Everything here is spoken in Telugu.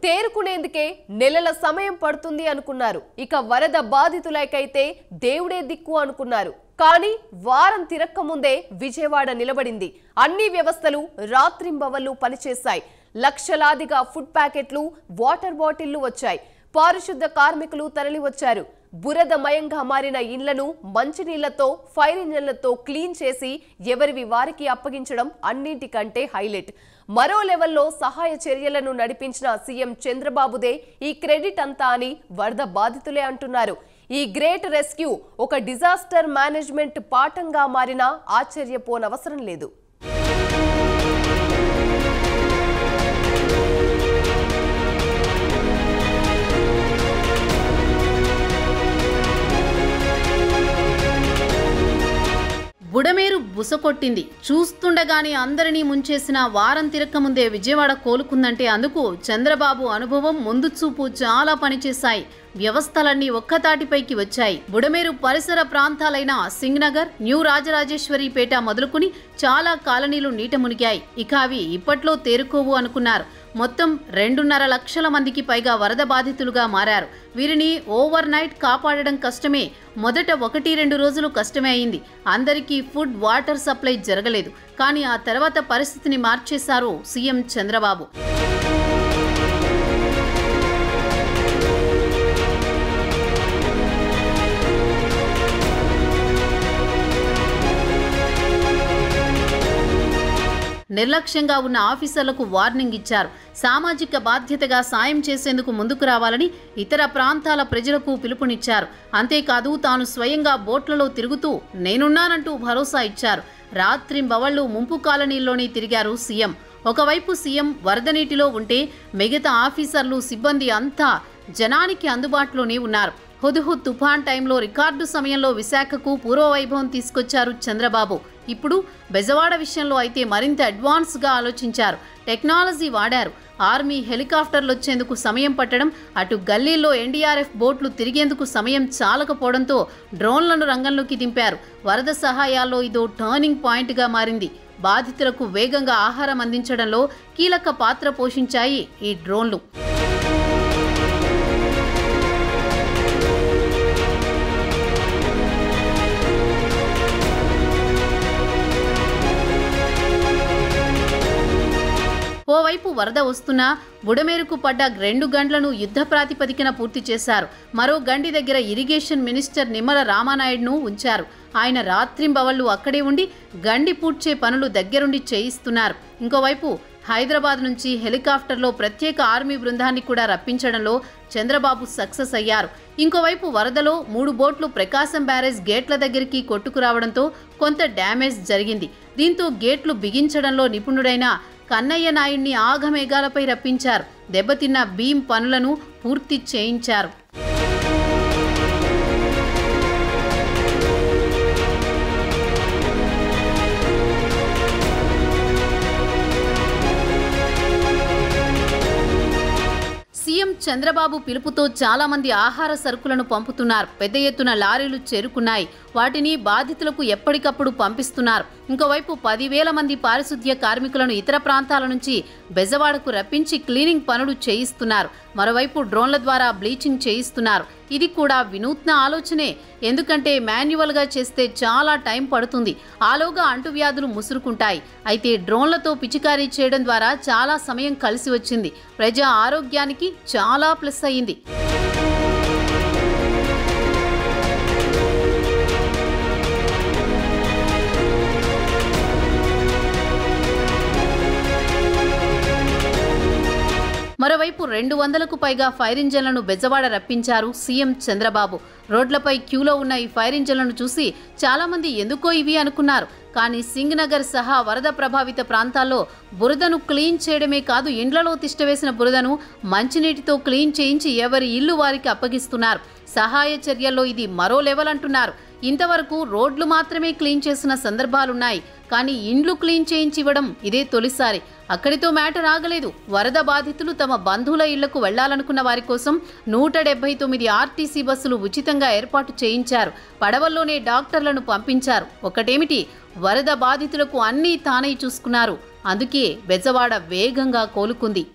తేరుకునేందుకే నెలల సమయం పడుతుంది అనుకున్నారు. ఇక వరద బాధితులకైతే దేవుడే దిక్కు అనుకున్నారు. కానీ వారం తిరక్క ముందే విజయవాడ నిలబడింది. అన్ని వ్యవస్థలు రాత్రింబవళ్లు పనిచేశాయి. లక్షలాదిగా ఫుడ్ ప్యాకెట్లు, వాటర్ బాటిళ్లు వచ్చాయి. పారిశుద్ధ కార్మికులు తరలి వచ్చారు. బురదమయంగా మారిన ఇళ్లను మంచినీళ్లతో, ఫైర్ ఇంజన్లతో క్లీన్ చేసి ఎవరివి వారికి అప్పగించడం అన్నింటికంటే హైలైట్. మరో లెవెల్లో సహాయ చర్యలను నడిపించిన సీఎం చంద్రబాబుదే ఈ క్రెడిట్ అంతా అని వరద బాధితులే అంటున్నారు. ఈ గ్రేట్ రెస్క్యూ ఒక డిజాస్టర్ మేనేజ్మెంట్ పాఠంగా మారినా ఆశ్చర్యపోనవసరం లేదు. బుడమేరు బుసకొట్టింది. చూస్తుండగానే అందరినీ ముంచేసిన వారం తిరక్క ముందే విజయవాడ కోలుకుందంటే అందుకు చంద్రబాబు అనుభవం, ముందు చూపు చాలా పనిచేశాయి. వ్యవస్థలన్నీ ఒక్కతాటిపైకి వచ్చాయి. బుడమేరు పరిసర ప్రాంతాలైన సింగ్నగర్, న్యూ రాజరాజేశ్వరిపేట మొదలుకుని చాలా కాలనీలు నీట మునిగాయి. ఇక అవి ఇప్పట్లో తేరుకోవు అనుకున్నారు. మొత్తం 2.5 లక్షల మందికి పైగా వరద బాధితులుగా మారారు. వీరిని ఓవర్ నైట్ కాపాడడం కష్టమే. మొదట 1-2 రోజులు కష్టమే అయింది. అందరికీ ఫుడ్, వాటర్ సప్లై జరగలేదు. కానీ ఆ తర్వాత పరిస్థితిని మార్చేశారు సీఎం చంద్రబాబు. నిర్లక్ష్యంగా ఉన్న ఆఫీసర్లకు వార్నింగ్ ఇచ్చారు. సామాజిక బాధ్యతగా సాయం చేసేందుకు ముందుకు రావాలని ఇతర ప్రాంతాల ప్రజలకు పిలుపునిచ్చారు. అంతేకాదు తాను స్వయంగా బోట్లలో తిరుగుతూ నేనున్నానంటూ భరోసా ఇచ్చారు. రాత్రింబవళ్లు ముంపు కాలనీల్లోనే తిరిగారు సీఎం. ఒకవైపు సీఎం వరద నీటిలో ఉంటే మిగతా ఆఫీసర్లు, సిబ్బంది అంతా జనానికి అందుబాటులోనే ఉన్నారు. హుద్హుద్ తుఫాన్ టైంలో రికార్డు సమయంలో విశాఖకు పూర్వవైభవం తీసుకొచ్చారు చంద్రబాబు. ఇప్పుడు బెజవాడ విషయంలో అయితే మరింత అడ్వాన్స్గా ఆలోచించారు. టెక్నాలజీ వాడారు. ఆర్మీ హెలికాప్టర్లు వచ్చేందుకు సమయం పట్టడం, అటు గల్లీల్లో ఎన్డీఆర్ఎఫ్ బోట్లు తిరిగేందుకు సమయం చాలకపోవడంతో డ్రోన్లను రంగంలోకి దింపారు. వరద సహాయాల్లో ఇదో టర్నింగ్ పాయింట్గా మారింది. బాధితులకు వేగంగా ఆహారం అందించడంలో కీలక పాత్ర పోషించాయి ఈ డ్రోన్లు. ఓవైపు వరద వస్తున్నా బుడమేరుకు పడ్డ 2 గంటలను యుద్ధ ప్రాతిపదికన పూర్తి చేశారు. మరో గండి దగ్గర ఇరిగేషన్ మినిస్టర్ నిమ్మల రామానాయుడును ఉంచారు. ఆయన రాత్రింబవళ్లు అక్కడే ఉండి గండి పూడ్చే పనులు దగ్గరుండి చేయిస్తున్నారు. ఇంకోవైపు హైదరాబాద్ నుంచి హెలికాప్టర్లో ప్రత్యేక ఆర్మీ బృందాన్ని కూడా రప్పించడంలో చంద్రబాబు సక్సెస్ అయ్యారు. ఇంకోవైపు వరదలో 3 బోట్లు ప్రకాశం బ్యారేజ్ గేట్ల దగ్గరికి కొట్టుకురావడంతో కొంత డ్యామేజ్ జరిగింది. దీంతో గేట్లు బిగించడంలో నిపుణుడైన కన్నయ్య నాయుడిని ఆఘమేఘాలపై రప్పించారు. దెబ్బతిన్న బీమ్ పనులను పూర్తి చేయించారు. సీఎం చంద్రబాబు పిలుపుతో చాలా మంది ఆహార సరుకులను పంపుతున్నారు. పెద్ద ఎత్తున లారీలు చేరుకున్నాయి. వాటిని బాధితులకు ఎప్పటికప్పుడు పంపిస్తున్నారు. ఇంకోవైపు 10,000 మంది పారిశుద్ధ్య కార్మికులను ఇతర ప్రాంతాల నుంచి బెజవాడకు రప్పించి క్లీనింగ్ పనులు చేయిస్తున్నారు. మరోవైపు డ్రోన్ల ద్వారా బ్లీచింగ్ చేయిస్తున్నారు. ఇది కూడా వినూత్న ఆలోచనే. ఎందుకంటే మాన్యువల్గా చేస్తే చాలా టైం పడుతుంది. ఆలోగా అంటువ్యాధులు ముసురుకుంటాయి. అయితే డ్రోన్లతో పిచికారీ చేయడం ద్వారా చాలా సమయం కలిసి వచ్చింది. ప్రజా ఆరోగ్యానికి చాలా ప్లస్ అయింది. మరోవైపు 200కు పైగా ఫైర్ ఇంజన్లను బెజవాడ రప్పించారు సీఎం చంద్రబాబు. రోడ్లపై క్యూలో ఉన్న ఈ ఫైర్ ఇంజన్లను చూసి చాలా మంది ఎందుకో ఇవి అనుకున్నారు. కానీ సింగ్నగర్ సహా వరద ప్రభావిత ప్రాంతాల్లో బురదను క్లీన్ చేయడమే కాదు, ఇండ్లలో తిష్టవేసిన బురదను మంచినీటితో క్లీన్ చేయించి ఎవరి ఇల్లు వారికి అప్పగిస్తున్నారు. సహాయ చర్యల్లో ఇది మరో లెవెల్ అంటున్నారు. ఇంతవరకు రోడ్లు మాత్రమే క్లీన్ చేసిన సందర్భాలున్నాయి. కానీ ఇండ్లు క్లీన్ చేయించి ఇవ్వడం ఇదే తొలిసారి. అక్కడితో మ్యాటర్ ఆగలేదు. వరద బాధితులు తమ బంధువుల ఇళ్లకు వెళ్లాలనుకున్న వారి కోసం 179 ఆర్టీసీ బస్సులు ఉచితంగా ఏర్పాటు చేయించారు. పడవల్లోనే డాక్టర్లను పంపించారు. ఒకటేమిటి, వరద బాధితులకు అన్నీ తానే చూసుకున్నారు. అందుకే బెజవాడ వేగంగా కోలుకుంది.